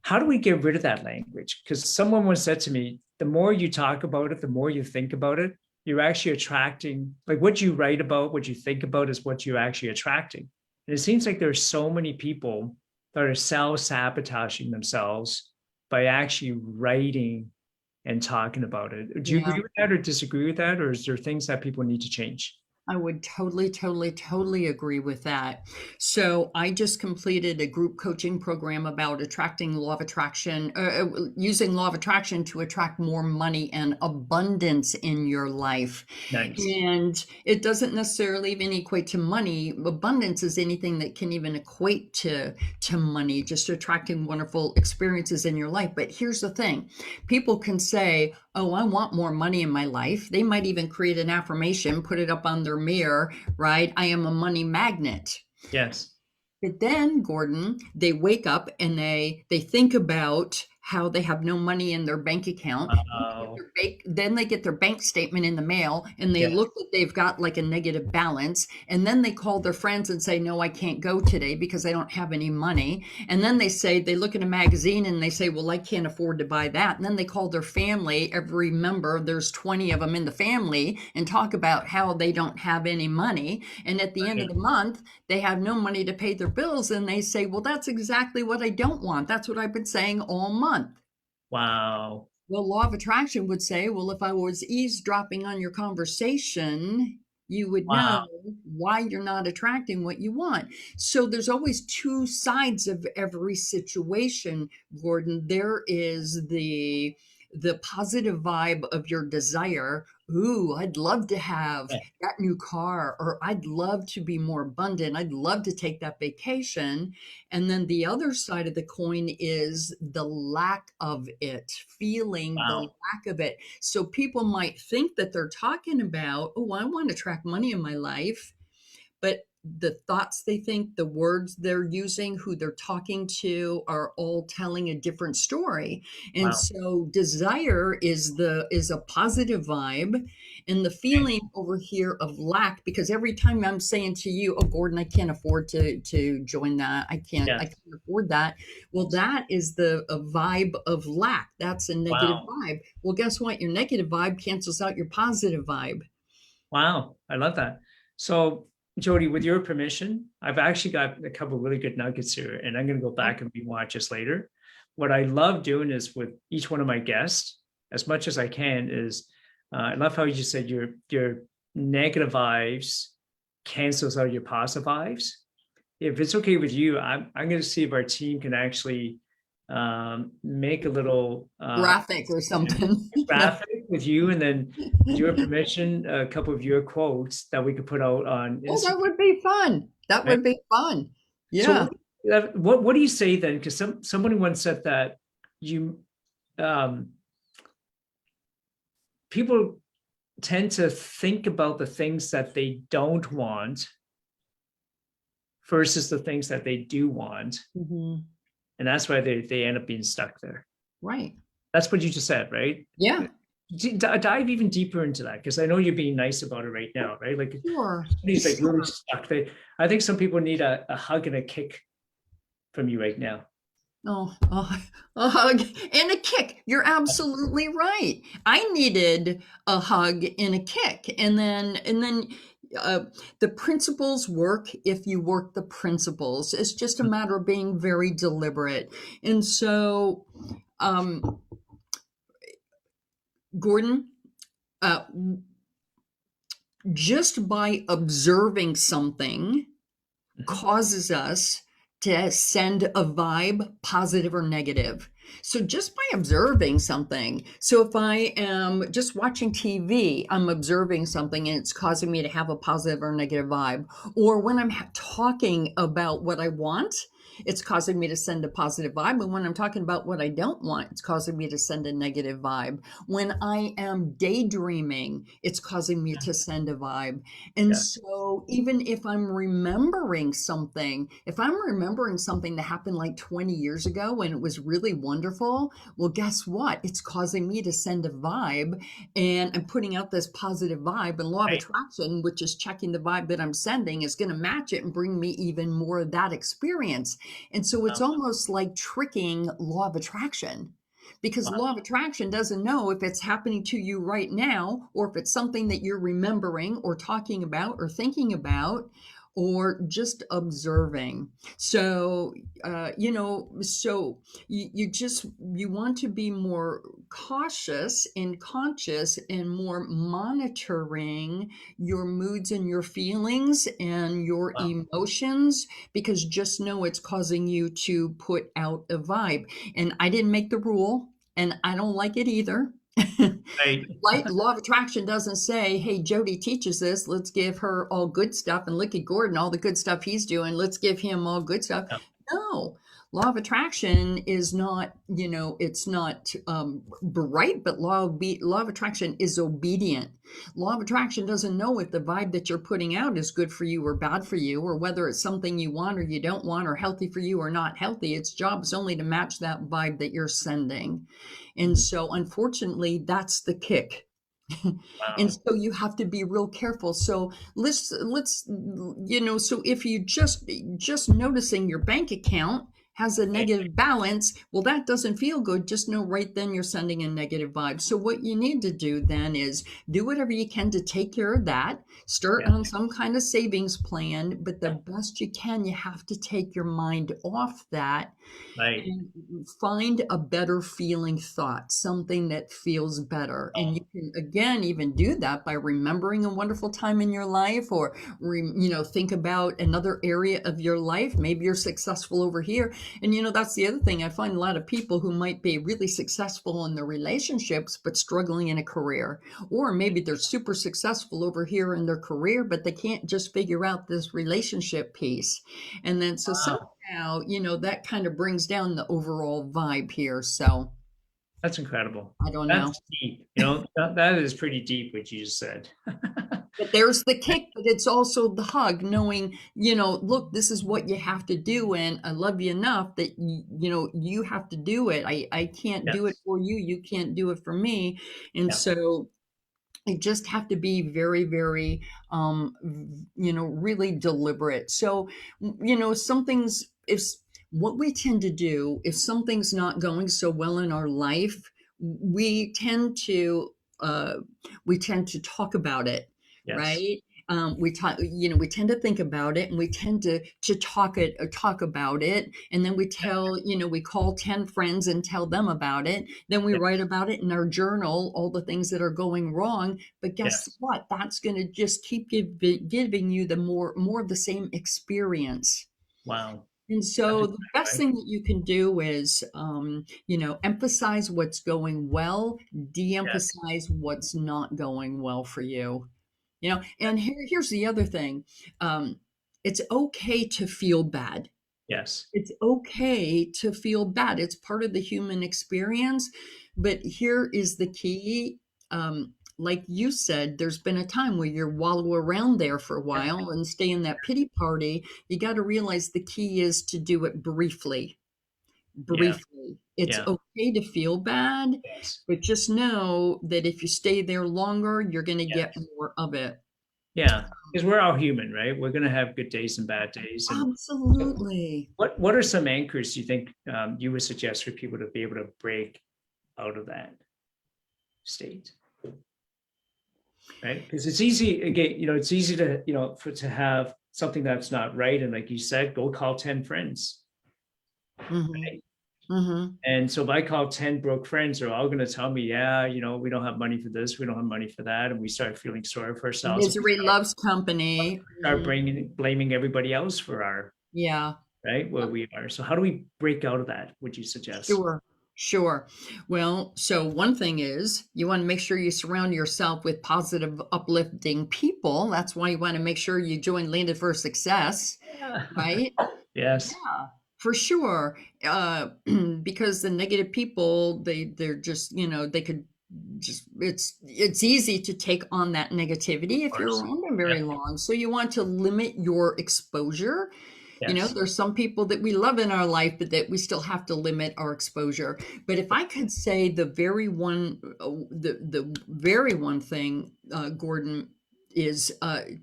Speaker 1: How do we get rid of that language? Because someone once said to me, "The more you talk about it, the more you think about it. You're actually attracting, like what you write about, what you think about, is what you're actually attracting." And it seems like there are so many people that are self-sabotaging themselves by actually writing and talking about it. Do you
Speaker 2: Yeah.
Speaker 1: agree with that or disagree with that? Or is there things that people need to change?
Speaker 2: I would totally, totally, totally agree with that. So I just completed a group coaching program about attracting law of attraction, using law of attraction to attract more money and abundance in your life.
Speaker 1: Nice.
Speaker 2: And it doesn't necessarily even equate to money. Abundance is anything that can even equate to money, just attracting wonderful experiences in your life. But here's the thing. People can say, "Oh, I want more money in my life." They might even create an affirmation, put it up on their mirror, right? I am a money magnet.
Speaker 1: Yes.
Speaker 2: But then, Gordon, they wake up and they think about how they have no money in their bank account.
Speaker 1: Wow.
Speaker 2: Then they get their bank statement in the mail and they
Speaker 1: Yeah.
Speaker 2: look that they've got like a negative balance. And then they call their friends and say, "No, I can't go today because I don't have any money." And then they look at a magazine and they say, "Well, I can't afford to buy that." And then they call their family, every member, there's 20 of them in the family, and talk about how they don't have any money. And at the end of
Speaker 1: Right.
Speaker 2: the month, they have no money to pay their bills. And they say, "Well, that's exactly what I don't want. That's what I've been saying all month."
Speaker 1: Wow.
Speaker 2: Well, law of attraction would say, well, if I was eavesdropping on your conversation, you would
Speaker 1: Wow.
Speaker 2: know why you're not attracting what you want. So there's always two sides of every situation, Gordon. There is the positive vibe of your desire. Ooh, I'd love to have
Speaker 1: Yeah.
Speaker 2: that new car, or I'd love to be more abundant. I'd love to take that vacation. And then the other side of the coin is the lack of it, feeling the
Speaker 1: Wow.
Speaker 2: lack of it. So people might think that they're talking about, "Oh, I want to track money in my life," but the thoughts they think, the words they're using, who they're talking to are all telling a different story. And
Speaker 1: Wow.
Speaker 2: so desire is a positive vibe, and the
Speaker 1: Okay.
Speaker 2: feeling over here of lack, because every time I'm saying to you, "Oh, Gordon, I can't afford to join that. I
Speaker 1: Yes.
Speaker 2: can't afford that." Well, that is a vibe of lack. That's a negative
Speaker 1: Wow.
Speaker 2: vibe. Well, guess what? Your negative vibe cancels out your positive vibe.
Speaker 1: Wow. I love that. So, Jody, with your permission, I've actually got a couple of really good nuggets here, and I'm going to go back and rewatch this later. What I love doing is with each one of my guests, as much as I can, is I love how you just said your negative vibes cancels out your positive vibes. If it's okay with you, I'm going to see if our team can actually make a little
Speaker 2: Graphic or something. Yeah.
Speaker 1: graphic with you, and then with your permission, a couple of your quotes that we could put out on
Speaker 2: Oh, that
Speaker 1: Instagram.
Speaker 2: would be fun. That
Speaker 1: Right?
Speaker 2: would be fun.
Speaker 1: So
Speaker 2: Yeah.
Speaker 1: what do you say then? Because somebody once said that you um, people tend to think about the things that they don't want versus the things that they do want,
Speaker 2: Mhm.
Speaker 1: and that's why they end up being stuck there.
Speaker 2: Right.
Speaker 1: That's what you just said, right?
Speaker 2: Yeah.
Speaker 1: Dive even deeper into that, because I know you're being nice about it right now, right? Like
Speaker 2: Sure.
Speaker 1: somebody's like really
Speaker 2: Sure.
Speaker 1: stuck. I think some people need a hug and a kick from you right now.
Speaker 2: A hug and a kick. You're absolutely right. I needed a hug and a kick. And then uh, the principles work if you work the principles. It's just a matter of being very deliberate. And so, um, Gordon, uh, just by observing something
Speaker 1: Mhm.
Speaker 2: causes us to send a vibe, positive or negative. So just by observing something. So if I am just watching TV, I'm observing something and it's causing me to have a positive or negative vibe. Or when I'm talking about what I want, it's causing me to send a positive vibe. And when I'm talking about what I don't want, it's causing me to send a negative vibe. When I am daydreaming, it's causing me to send a vibe. And
Speaker 1: Yeah.
Speaker 2: so, even if I'm remembering something, if I'm remembering something that happened like 20 years ago and it was really wonderful, well, guess what? It's causing me to send a vibe, and I'm putting out this positive vibe. And law of
Speaker 1: Right.
Speaker 2: attraction, which is checking the vibe that I'm sending, is going to match it and bring me even more of that experience. And so, it's
Speaker 1: Wow.
Speaker 2: almost like tricking law of attraction, because
Speaker 1: Wow.
Speaker 2: law of attraction doesn't know if it's happening to you right now or if it's something that you're remembering or talking about or thinking about, or just observing. So, so you just, you want to be more cautious and conscious and more monitoring your moods and your feelings and your
Speaker 1: Wow.
Speaker 2: emotions, because just know it's causing you to put out a vibe. And I didn't make the rule, and I don't like it either.
Speaker 1: Right.
Speaker 2: Like, law of attraction doesn't say, hey, Jodi teaches this, let's give her all good stuff, and look at Gordon, all the good stuff he's doing, let's give him all good stuff.
Speaker 1: Yeah.
Speaker 2: No, law of attraction is not, it's not right, but law of attraction is obedient. Law of attraction doesn't know if the vibe that you're putting out is good for you or bad for you, or whether it's something you want or you don't want, or healthy for you or not healthy. Its job is only to match that vibe that you're sending. And
Speaker 1: Mhm.
Speaker 2: so, unfortunately, that's the kick. And
Speaker 1: Wow.
Speaker 2: so you have to be real careful. So so if you just noticing your bank account has a
Speaker 1: Right.
Speaker 2: negative balance, well, that doesn't feel good. Just know right then you're sending a negative vibe. So what you need to do then is do whatever you can to take care of that. Start
Speaker 1: Yeah.
Speaker 2: on some kind of savings plan, but the best you can, you have to take your mind off that
Speaker 1: Right.
Speaker 2: and find a better feeling thought, something that feels better. And you can, again, even do that by remembering a wonderful time in your life, or, think about another area of your life. Maybe you're successful over here. And, that's the other thing. I find a lot of people who might be really successful in their relationships, but struggling in a career. Or maybe they're super successful over here in their career, but they can't just figure out this relationship piece. And then so
Speaker 1: Wow.
Speaker 2: somehow, that kind of brings down the overall vibe here. So
Speaker 1: That's incredible.
Speaker 2: I don't know.
Speaker 1: That's deep. That is pretty deep what you just said.
Speaker 2: But there's the kick, but it's also the hug, knowing, look, this is what you have to do. And I love you enough that, you have to do it. I can't do it
Speaker 1: Yes.
Speaker 2: for you. You can't do it for me. And
Speaker 1: Yeah.
Speaker 2: so you just have to be very, very, really deliberate. So, some things, if what we tend to do, if something's not going so well in our life, we tend to, uh, we tend to talk about it,
Speaker 1: Yes.
Speaker 2: right? We talk, we tend to think about it, and we tend to talk about it, and then we tell, we call 10 friends and tell them about it. Then we write
Speaker 1: Yes.
Speaker 2: about it in our journal, all the things that are going wrong. But guess
Speaker 1: Yes.
Speaker 2: what? That's going to just keep giving you the more of the same experience.
Speaker 1: Wow.
Speaker 2: And
Speaker 1: That's
Speaker 2: so the best
Speaker 1: right.
Speaker 2: thing that you can do is, emphasize what's going well,
Speaker 1: Yes.
Speaker 2: de-emphasize what's not going well for you. And here's the other thing. Um, it's okay to feel bad.
Speaker 1: Yes.
Speaker 2: It's okay to feel bad. It's part of the human experience. But here is the key. Like you said, there's been a time where you wallow around there for a
Speaker 1: Yeah.
Speaker 2: while and stay in that pity party. You got to realize the key is to do it briefly.
Speaker 1: Yeah.
Speaker 2: Briefly. It's
Speaker 1: Yeah.
Speaker 2: okay to feel bad,
Speaker 1: Yes.
Speaker 2: but just know that if you stay there longer, you're going to get
Speaker 1: Yes.
Speaker 2: more of it.
Speaker 1: Yeah. Because we're all human, right? We're going to have good days and bad days. And so
Speaker 2: Absolutely.
Speaker 1: what are some anchors you think you would suggest for people to be able to break out of that state? Right? Because it's easy again, it's easy to, to have something that's not right. And like you said, go call 10 friends.
Speaker 2: Hmm.
Speaker 1: Right?
Speaker 2: Hmm.
Speaker 1: And so if I call 10 broke friends, they're all going to tell me, yeah, we don't have money for this, we don't have money for that. And we start feeling sorry for ourselves. We
Speaker 2: Misery loves company.
Speaker 1: start
Speaker 2: Mhm.
Speaker 1: blaming everybody else for our,
Speaker 2: Yeah,
Speaker 1: right, where we are. So how do we break out of that? Would you suggest?
Speaker 2: sure. Sure. Well, so one thing is you want to make sure you surround yourself with positive, uplifting people. That's why you want to make sure you join Landed for Success,
Speaker 1: Yeah.
Speaker 2: right?
Speaker 1: Yes.
Speaker 2: Yeah, for sure. Because the negative people, they're just, they could just, it's easy to take on that negativity
Speaker 1: Of
Speaker 2: if you're
Speaker 1: course.
Speaker 2: around them
Speaker 1: Yeah.
Speaker 2: very long. So you want to limit your exposure.
Speaker 1: Yes.
Speaker 2: There's some people that we love in our life, but that we still have to limit our exposure. But if I could say the very one thing, Gordon, is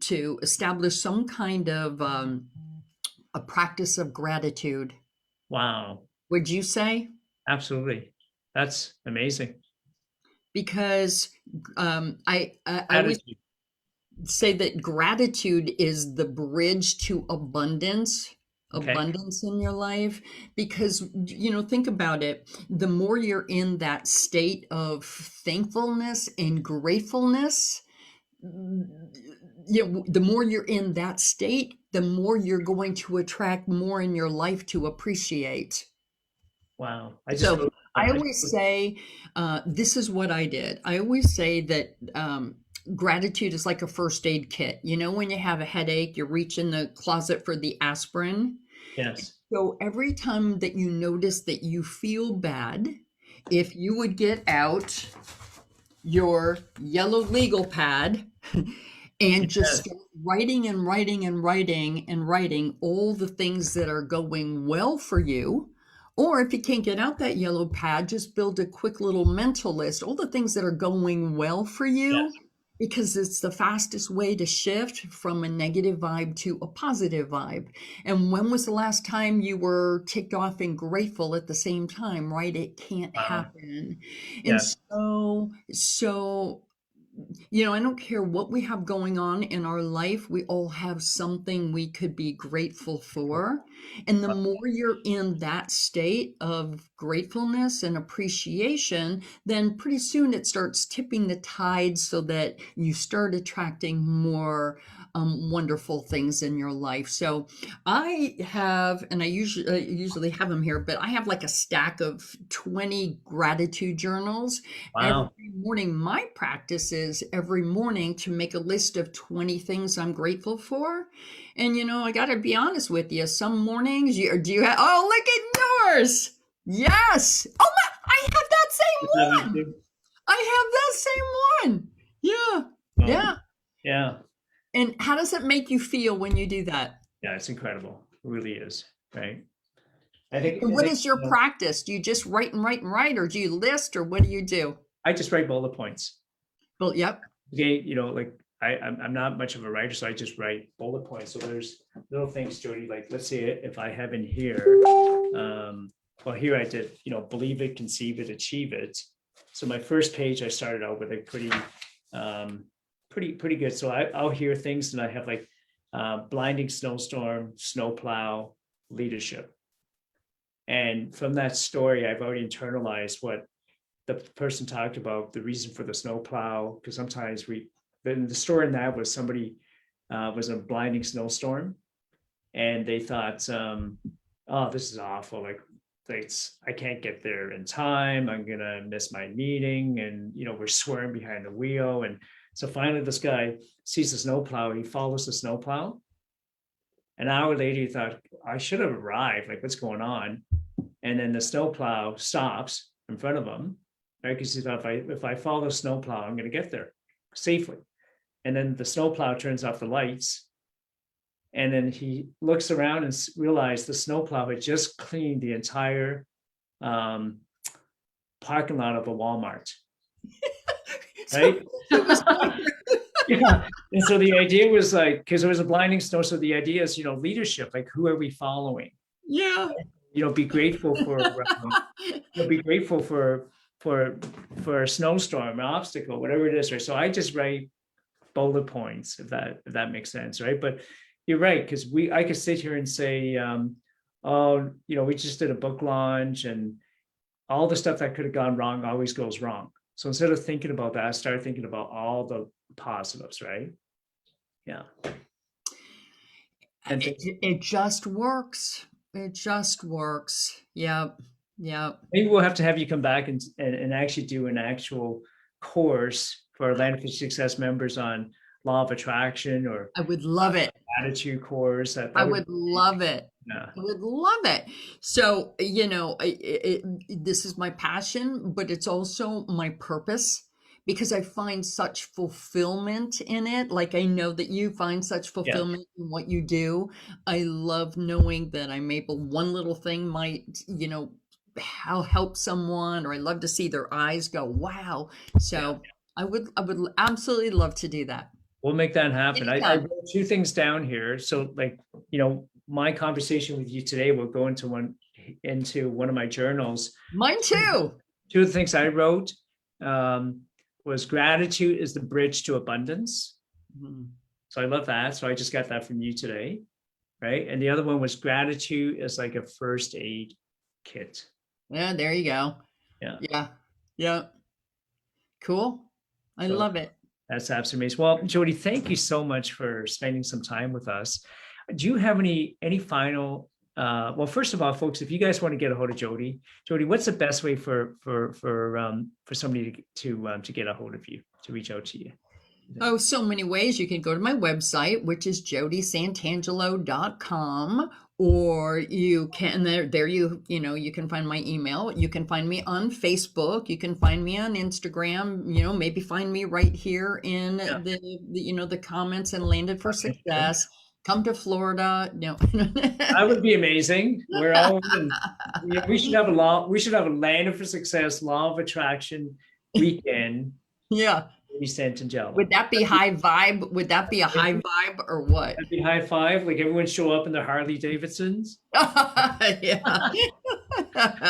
Speaker 2: to establish some kind of a practice of gratitude.
Speaker 1: Wow.
Speaker 2: Would you say?
Speaker 1: Absolutely. That's amazing.
Speaker 2: Because I always
Speaker 1: Attitude.
Speaker 2: say that gratitude is the bridge to abundance,
Speaker 1: Okay.
Speaker 2: abundance in your life. Because, think about it. The more you're in that state of thankfulness and gratefulness, the more you're in that state, the more you're going to attract more in your life to appreciate.
Speaker 1: Wow.
Speaker 2: So I always say, this is what I did. I always say that gratitude is like a first aid kit. When you have a headache, you reach in the closet for the aspirin.
Speaker 1: yes.
Speaker 2: So every time that you notice that you feel bad, if you would get out your yellow legal pad and just
Speaker 1: Yes.
Speaker 2: start writing and writing and writing and writing all the things that are going well for you. Or if you can't get out that yellow pad, just build a quick little mental list, all the things that are going well for you,
Speaker 1: Yes.
Speaker 2: because it's the fastest way to shift from a negative vibe to a positive vibe. And when was the last time you were ticked off and grateful at the same time, right? It can't
Speaker 1: Wow.
Speaker 2: happen. And
Speaker 1: Yes.
Speaker 2: so I don't care what we have going on in our life, we all have something we could be grateful for. And the more you're in that state of gratefulness and appreciation, then pretty soon it starts tipping the tide so that you start attracting more wonderful things in your life. So I have, and I usually have them here, but I have like a stack of 20 gratitude journals. Every
Speaker 1: Wow.
Speaker 2: morning, my practice is every morning to make a list of 20 things I'm grateful for. And I got to be honest with you, some mornings do you have, oh, look at yours. Yes. Oh my, I have that
Speaker 1: Is that
Speaker 2: same
Speaker 1: what
Speaker 2: one.
Speaker 1: you
Speaker 2: I have that same one. Yeah.
Speaker 1: do?
Speaker 2: Yeah.
Speaker 1: Yeah.
Speaker 2: And how does it make you feel when you do that?
Speaker 1: Yeah. It's incredible. It really is. Right.
Speaker 2: And
Speaker 1: I
Speaker 2: what
Speaker 1: think,
Speaker 2: is your practice? Do you just write and write and write, or do you list, or what do you do?
Speaker 1: I just write bullet points.
Speaker 2: Well, yep.
Speaker 1: Okay. Like I'm not much of a writer, so I just write bullet points. So there's little things, Jody, like let's say if I have in here, well, here I did, believe it, conceive it, achieve it. So my first page, I started out with a pretty good. So I'll hear things and I have like blinding snowstorm, snowplow, leadership. And from that story, I've already internalized what the person talked about, the reason for the snowplow, because sometimes the story in that was somebody was in a blinding snowstorm and they thought, oh, this is awful. Like, I can't get there in time. I'm going to miss my meeting. And, we're swearing behind the wheel. And so finally, this guy sees the snowplow. He follows the snowplow. An hour later, he thought, I should have arrived. Like, what's going on? And then the snowplow stops in front of him, right? Because he thought, if I follow the snowplow, I'm going to get there safely. And then the snowplow turns off the lights. And then he looks around and realized the snowplow had just cleaned the entire parking lot of a Walmart,
Speaker 2: So
Speaker 1: right?
Speaker 2: it was,
Speaker 1: Yeah. And so the idea was like, because it was a blinding snow. So the idea is, leadership, like who are we following?
Speaker 2: yeah.
Speaker 1: Be grateful for, be grateful for a snowstorm, an obstacle, whatever it is, right? So I just write bullet points, if that makes sense, right? But you're right, because I could sit here and say, oh, we just did a book launch and all the stuff that could have gone wrong always goes wrong. So instead of thinking about that, I started thinking about all the positives, right? Yeah. And
Speaker 2: It just works. It just works. Yep. Yep.
Speaker 1: maybe we'll have to have you come back and actually do an actual course for our Land for Success members on law of attraction or
Speaker 2: I would love it.
Speaker 1: attitude course. That
Speaker 2: I
Speaker 1: that would
Speaker 2: would love it.
Speaker 1: yeah.
Speaker 2: I would love it. So, this is my passion, but it's also my purpose because I find such fulfillment in it. Like I know that you find such
Speaker 1: Yeah.
Speaker 2: fulfillment in what you do. I love knowing that I'm able, one little thing might, help someone, or I love to see their eyes go, wow.
Speaker 1: Yeah.
Speaker 2: So I would absolutely love to do that.
Speaker 1: We'll make that happen. I
Speaker 2: Anytime.
Speaker 1: wrote two things down here. So like, my conversation with you today will go into one of my journals.
Speaker 2: Mine too.
Speaker 1: Two of the things I wrote was gratitude is the bridge to abundance.
Speaker 2: Mhm.
Speaker 1: So I love that. So I just got that from you today, right? And the other one was gratitude is like a first aid kit.
Speaker 2: Yeah, there you go.
Speaker 1: Yeah.
Speaker 2: Yeah. Yeah. Cool. I
Speaker 1: So
Speaker 2: love it.
Speaker 1: that's absolutely amazing. Well, Jodi, thank you so much for spending some time with us. Do you have any final well, first of all, folks, if you guys want to get a hold of Jodi, what's the best way for somebody to get a hold of you, to reach out to you?
Speaker 2: Oh, so many ways. You can go to my website, which is jodisantangelo.com, or you can there you can find my email. You can find me on Facebook. You can find me on Instagram. Maybe find me right here in
Speaker 1: Yeah.
Speaker 2: the comments and Landed for
Speaker 1: Okay, sure.
Speaker 2: Success. Come to Florida. No.
Speaker 1: That would be amazing. We're all in. Yeah, we should have a law. We should have a Land for Success Law of Attraction weekend.
Speaker 2: Yeah.
Speaker 1: Jodi Santangelo.
Speaker 2: Would that be high vibe? Would that be a high vibe or what?
Speaker 1: That'd be high five. Like everyone show up in their Harley Davidsons.
Speaker 2: Yeah.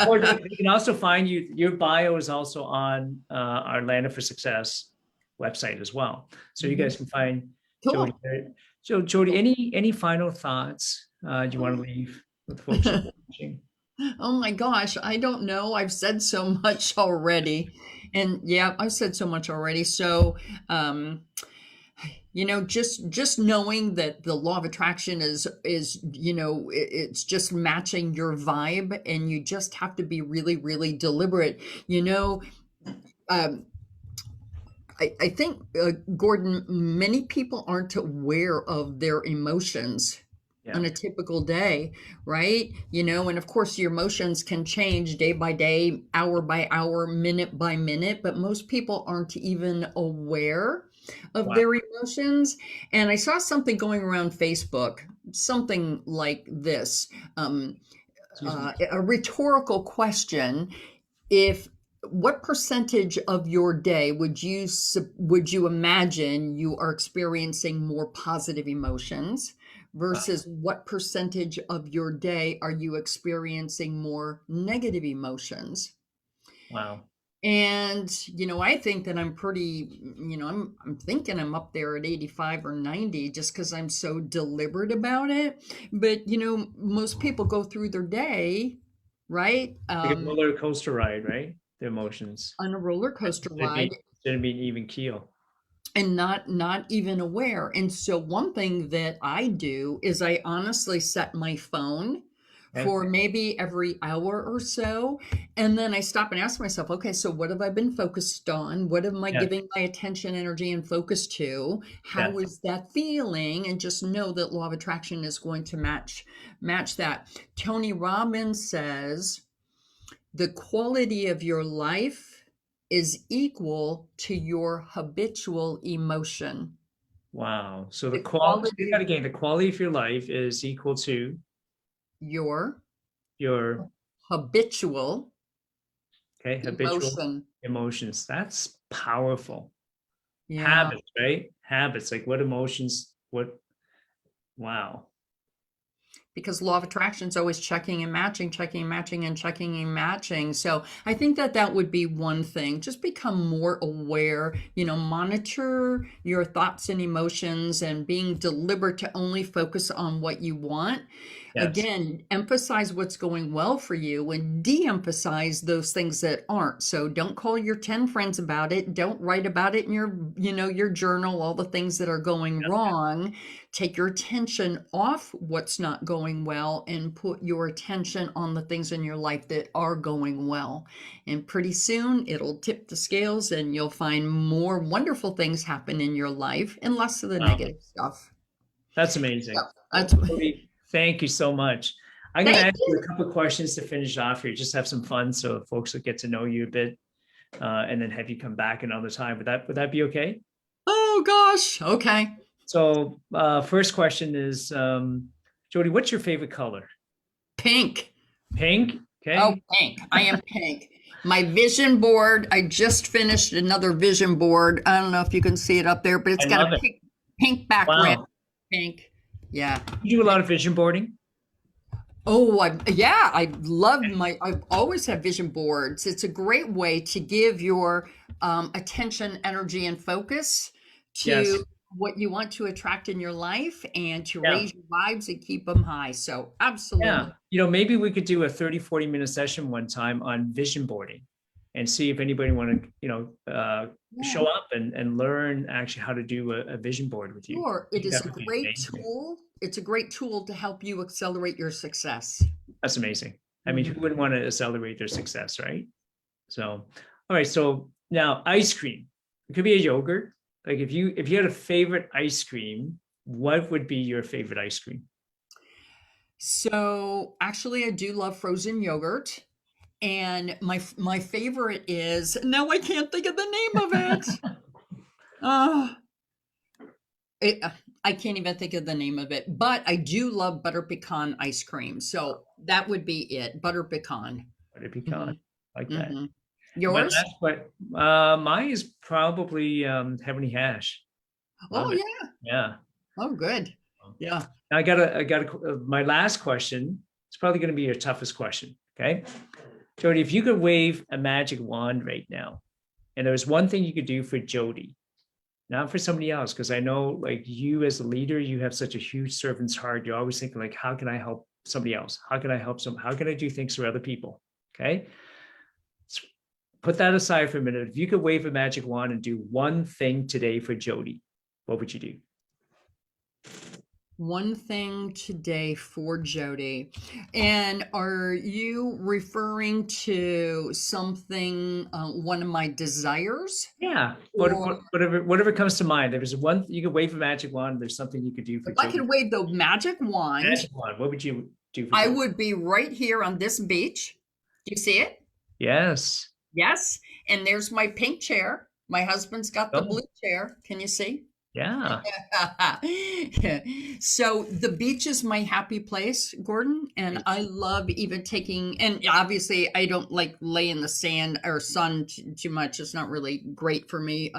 Speaker 1: Or they can also find you. Your bio is also on our Land for Success website as well, so you
Speaker 2: Mhm.
Speaker 1: guys can find Jodi
Speaker 2: Cool.
Speaker 1: there. So, Jodi, any final thoughts you want to leave with folks that are watching?
Speaker 2: Oh my gosh, I don't know. I've said so much already. And yeah, I've said so much already. So, just knowing that the law of attraction it's just matching your vibe, and you just have to be really, really deliberate. You know, um, I think, Gordon, many people aren't aware of their emotions
Speaker 1: Yeah,
Speaker 2: on a typical day, right? And of course, your emotions can change day by day, hour by hour, minute by minute, but most people aren't even aware of
Speaker 1: wow.
Speaker 2: their emotions. And I saw something going around Facebook, something like this,
Speaker 1: Excuse me.
Speaker 2: a rhetorical question. If What percentage of your day would you imagine you are experiencing more positive emotions
Speaker 1: Wow.
Speaker 2: versus what percentage of your day are you experiencing more negative emotions?
Speaker 1: Wow.
Speaker 2: And I think that I'm pretty, I'm thinking I'm up there at 85 or 90 just because I'm so deliberate about it. But most people go through their day, right?
Speaker 1: Like a roller coaster ride, right? The emotions.
Speaker 2: On a roller coaster
Speaker 1: Instead of being,
Speaker 2: ride,
Speaker 1: instead of being even keel.
Speaker 2: and not even aware. And so one thing that I do is I honestly set my phone
Speaker 1: Okay.
Speaker 2: for maybe every hour or so, and then I stop and ask myself, okay, so what have I been focused on? What am I
Speaker 1: Yes.
Speaker 2: giving my attention, energy, and focus to? How
Speaker 1: Yes.
Speaker 2: is that feeling? And just know that law of attraction is going to match that. Tony Robbins says the quality of your life is equal to your habitual emotion.
Speaker 1: Wow. So the
Speaker 2: The
Speaker 1: quality, say
Speaker 2: quality
Speaker 1: that
Speaker 2: of
Speaker 1: again, the quality of your life is equal to
Speaker 2: your
Speaker 1: your,
Speaker 2: habitual
Speaker 1: okay, habitual
Speaker 2: emotion.
Speaker 1: emotions. That's powerful.
Speaker 2: Yeah.
Speaker 1: Habits, right? Habits. Like what emotions, wow.
Speaker 2: Because law of attraction is always checking and matching, checking and matching, and checking and matching. So I think that would be one thing. Just become more aware, monitor your thoughts and emotions, and being deliberate to only focus on what you want.
Speaker 1: Yes.
Speaker 2: Again, emphasize what's going well for you and de-emphasize those things that aren't. So don't call your 10 friends about it. Don't write about it in your journal, all the things that are going wrong. Take your attention off what's not going well and put your attention on the things in your life that are going well. And pretty soon it'll tip the scales and you'll find more wonderful things happen in your life and less of the
Speaker 1: Wow.
Speaker 2: negative stuff.
Speaker 1: That's
Speaker 2: So
Speaker 1: amazing.
Speaker 2: that's
Speaker 1: Jodi, thank you so much. I'm going to
Speaker 2: Thank
Speaker 1: ask you
Speaker 2: you.
Speaker 1: a couple of questions to finish off here. Just have some fun so folks will get to know you a bit, and then have you come back another time. Would that be okay?
Speaker 2: Oh gosh. Okay.
Speaker 1: So, first question is, Jodi, what's your favorite color?
Speaker 2: Pink.
Speaker 1: Pink.
Speaker 2: Oh,
Speaker 1: Okay.
Speaker 2: pink. I am pink. My vision board, I just finished another vision board. I don't know if you can see it up there, but it's
Speaker 1: I
Speaker 2: got a
Speaker 1: love it.
Speaker 2: pink background.
Speaker 1: Wow.
Speaker 2: Pink. Yeah.
Speaker 1: You do a lot of vision boarding?
Speaker 2: Oh, yeah, I've always had vision boards. It's a great way to give your attention, energy, and focus
Speaker 1: Yes.
Speaker 2: to what you want to attract in your life and to
Speaker 1: Yeah.
Speaker 2: raise your vibes and keep them high. So,
Speaker 1: Yeah.
Speaker 2: absolutely.
Speaker 1: Maybe we could do a 30-40 minute session one time on vision boarding and see if anybody want to,
Speaker 2: Yeah,
Speaker 1: show up and learn actually how to do a vision board with you.
Speaker 2: sure.
Speaker 1: I
Speaker 2: It
Speaker 1: think
Speaker 2: is
Speaker 1: that
Speaker 2: a
Speaker 1: would be
Speaker 2: great
Speaker 1: amazing.
Speaker 2: tool. It's a great tool to help you accelerate your success.
Speaker 1: That's amazing. I mean, who
Speaker 2: Mhm.
Speaker 1: wouldn't want to accelerate their success, right? So, all right. So now ice cream. It could be a yogurt. Like if you had a favorite ice cream, what would be your favorite ice cream?
Speaker 2: So, actually, I do love frozen yogurt. And my favorite is now I can't think of the name of it. Oh, it, I can't even think of the name of it, but I do love butter pecan ice cream. So that would be it, butter pecan.
Speaker 1: Would it be
Speaker 2: Hmm.
Speaker 1: con? Like that.
Speaker 2: Hmm.
Speaker 1: My
Speaker 2: Yours?
Speaker 1: last but mine is probably heavenly hash.
Speaker 2: Oh
Speaker 1: Love it.
Speaker 2: yeah.
Speaker 1: Yeah.
Speaker 2: Oh good. Yeah.
Speaker 1: Now I got my last question. It's probably going to be your toughest question. Okay. Jodi, if you could wave a magic wand right now, and there was one thing you could do for Jodi, not for somebody else, because I know like you as a leader, you have such a huge servant's heart. You're always thinking like, how can I help somebody else? How can I help how can I do things for other people? Okay. Put that aside for a minute. If you could wave a magic wand and do one thing today for Jodi, what would you do?
Speaker 2: One thing today for Jody. And are you referring to something, one of my desires?
Speaker 1: Yeah,
Speaker 2: Or
Speaker 1: whatever comes to mind. There was one you could wave a magic wand. There's something you could do for
Speaker 2: if I
Speaker 1: Jodi.
Speaker 2: could wave the magic wand,
Speaker 1: Magic wand. What would you do for
Speaker 2: I
Speaker 1: Jodi?
Speaker 2: would be right here on this beach. Do you see it?
Speaker 1: Yes.
Speaker 2: Yes. And there's my pink chair. My husband's got the
Speaker 1: Oh,
Speaker 2: blue chair. Can you see?
Speaker 1: yeah.
Speaker 2: So the beach is my happy place, Gordon, and I love even taking, and obviously I don't like lay in the sand or sun too much. It's not really great for me.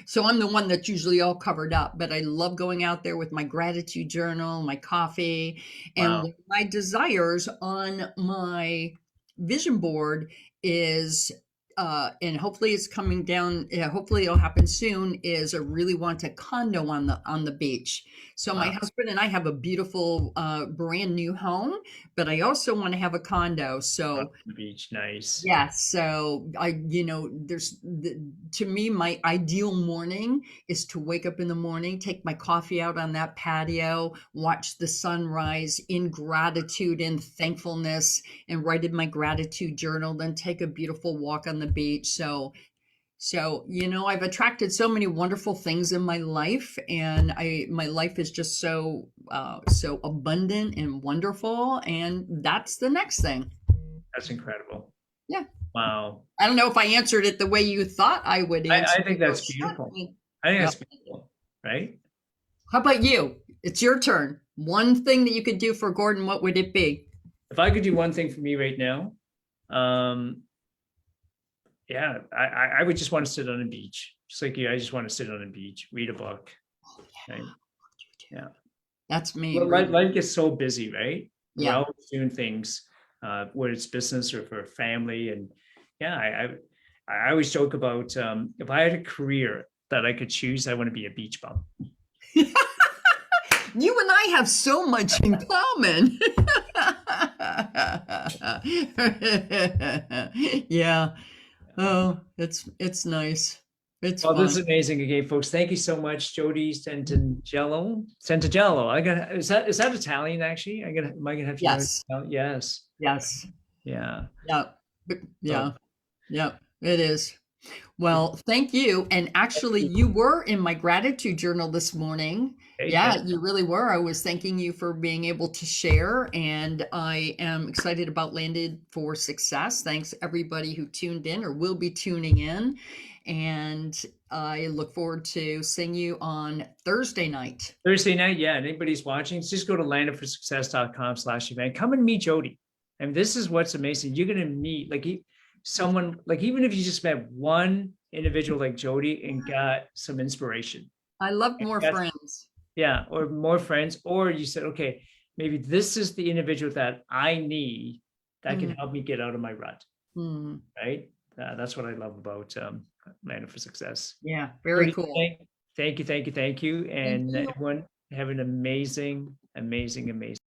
Speaker 2: So I'm the one that's usually all covered up, but I love going out there with my gratitude journal, my coffee, and
Speaker 1: Wow.
Speaker 2: my desires on my vision board is and hopefully it's coming down. Hopefully it'll happen soon. Is I really want a condo on the beach. So my
Speaker 1: Wow.
Speaker 2: husband and I have a beautiful brand new home, but I also want to have a condo.
Speaker 1: Wow.
Speaker 2: So
Speaker 1: The beach. Nice.
Speaker 2: yeah, so there's to me, my ideal morning is to wake up in the morning, take my coffee out on that patio, watch the sunrise in gratitude and thankfulness, and write in my gratitude journal, then take a beautiful walk on the beach. So I've attracted so many wonderful things in my life, and my life is just so abundant and wonderful, and that's the next thing.
Speaker 1: That's incredible.
Speaker 2: Yeah.
Speaker 1: Wow.
Speaker 2: I don't know if I answered it the way you thought I would
Speaker 1: I
Speaker 2: answer
Speaker 1: think
Speaker 2: it or
Speaker 1: that's
Speaker 2: should
Speaker 1: beautiful.
Speaker 2: be.
Speaker 1: I think
Speaker 2: Yeah.
Speaker 1: that's beautiful. Right.
Speaker 2: How about you? It's your turn. One thing that you could do for Gordon, what would it be?
Speaker 1: If I could do one thing for me right now, um, yeah, I would just want to sit on a beach, just like you. I just want to sit on a beach, read a book.
Speaker 2: Oh, yeah.
Speaker 1: Right. Yeah.
Speaker 2: That's me.
Speaker 1: Well,
Speaker 2: Read.
Speaker 1: life gets so busy, right? We're
Speaker 2: Yeah.
Speaker 1: always doing things, whether it's business or for family. And yeah, I always joke about if I had a career that I could choose, I want to be a beach bum.
Speaker 2: You and I have so much in common. Yeah. Oh, it's nice. It's
Speaker 1: Well, this
Speaker 2: fun.
Speaker 1: is amazing again, folks. Thank you so much, Jodi Santangelo. Santangelo. Is that Italian actually? Am I gonna have to learn?
Speaker 2: Yes.
Speaker 1: Yes.
Speaker 2: Yes.
Speaker 1: Yeah.
Speaker 2: Yeah.
Speaker 1: So
Speaker 2: Yeah. Yeah. It is. Well, thank you. And actually, you were in my gratitude journal this morning.
Speaker 1: hey,
Speaker 2: Yeah,
Speaker 1: thank
Speaker 2: you really were. I was thanking you for being able to share, and I am excited about Landed for Success. Thanks everybody who tuned in or will be tuning in. And I look forward to seeing you on Thursday night.
Speaker 1: Thursday night. Yeah. And anybody's watching, just go to landedforsuccess.com/event. Come and meet Jodi. And this is what's amazing. You're gonna meet like someone like even if you just met one individual like Jodi and got some inspiration.
Speaker 2: I love
Speaker 1: And
Speaker 2: more friends.
Speaker 1: yeah, or more friends, or you said, okay, maybe this is the individual that I need that can
Speaker 2: Mm,
Speaker 1: help me get out of my rut,
Speaker 2: mm.
Speaker 1: right? That's what I love about Landed for Success.
Speaker 2: Yeah, very
Speaker 1: Jodi,
Speaker 2: cool.
Speaker 1: Thank you, thank you, thank you.
Speaker 2: Thank
Speaker 1: And
Speaker 2: you.
Speaker 1: everyone have an amazing, amazing, amazing